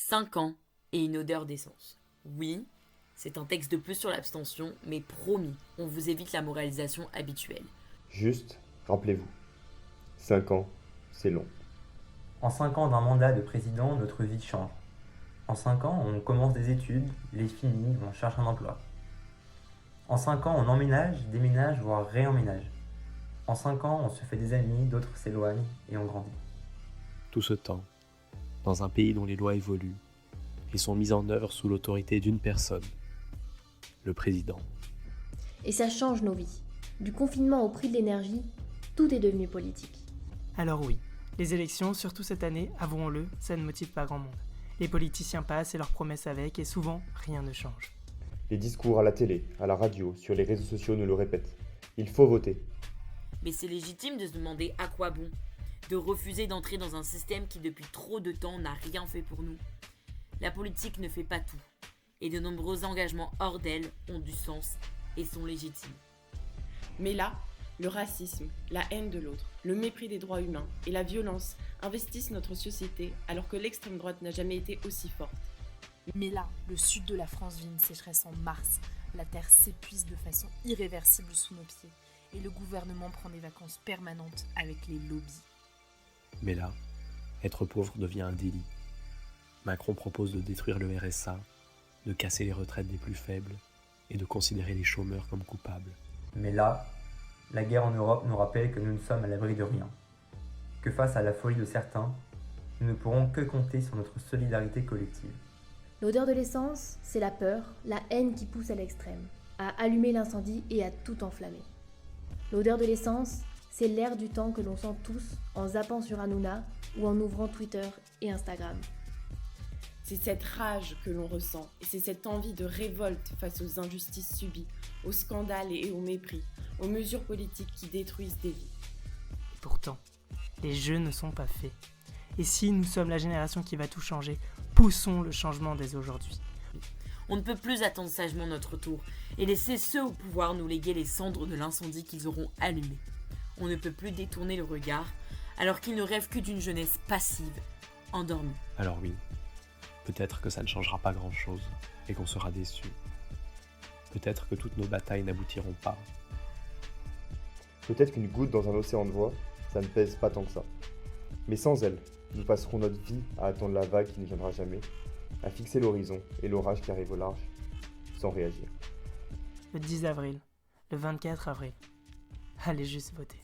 5 ans et une odeur d'essence. Oui, c'est un texte de plus sur l'abstention, mais promis, on vous évite la moralisation habituelle. Juste, rappelez-vous, 5 ans, c'est long. En 5 ans d'un mandat de président, notre vie change. En 5 ans, on commence des études, les finit, on cherche un emploi. En 5 ans, on emménage, déménage, voire réemménage. En 5 ans, on se fait des amis, d'autres s'éloignent et on grandit. Tout ce temps, dans un pays dont les lois évoluent et sont mises en œuvre sous l'autorité d'une personne, le président. Et ça change nos vies. Du confinement au prix de l'énergie, tout est devenu politique. Alors oui, les élections, surtout cette année, avouons-le, ça ne motive pas grand monde. Les politiciens passent et leurs promesses avec, et souvent, rien ne change. Les discours à la télé, à la radio, sur les réseaux sociaux nous le répètent. Il faut voter. Mais c'est légitime de se demander à quoi bon, de refuser d'entrer dans un système qui depuis trop de temps n'a rien fait pour nous. La politique ne fait pas tout, et de nombreux engagements hors d'elle ont du sens et sont légitimes. Mais là, le racisme, la haine de l'autre, le mépris des droits humains et la violence investissent notre société alors que l'extrême droite n'a jamais été aussi forte. Mais là, le sud de la France vit une sécheresse en mars. La terre s'épuise de façon irréversible sous nos pieds. Et le gouvernement prend des vacances permanentes avec les lobbies. Mais là, être pauvre devient un délit. Macron propose de détruire le RSA, de casser les retraites des plus faibles et de considérer les chômeurs comme coupables. Mais là, la guerre en Europe nous rappelle que nous ne sommes à l'abri de rien. Que face à la folie de certains, nous ne pourrons que compter sur notre solidarité collective. L'odeur de l'essence, c'est la peur, la haine qui pousse à l'extrême, à allumer l'incendie et à tout enflammer. L'odeur de l'essence, c'est l'air du temps que l'on sent tous en zappant sur Hanouna ou en ouvrant Twitter et Instagram. C'est cette rage que l'on ressent et c'est cette envie de révolte face aux injustices subies, aux scandales et au mépris, aux mesures politiques qui détruisent des vies. Pourtant, les jeux ne sont pas faits. Et si nous sommes la génération qui va tout changer, poussons le changement dès aujourd'hui. On ne peut plus attendre sagement notre tour et laisser ceux au pouvoir nous léguer les cendres de l'incendie qu'ils auront allumé. On ne peut plus détourner le regard alors qu'ils ne rêvent que d'une jeunesse passive, endormie. Alors oui, peut-être que ça ne changera pas grand-chose et qu'on sera déçus. Peut-être que toutes nos batailles n'aboutiront pas. Peut-être qu'une goutte dans un océan de voix, ça ne pèse pas tant que ça. Mais sans elle, nous passerons notre vie à attendre la vague qui ne viendra jamais, à fixer l'horizon et l'orage qui arrive au large, sans réagir. Le 10 avril, le 24 avril, allez juste voter.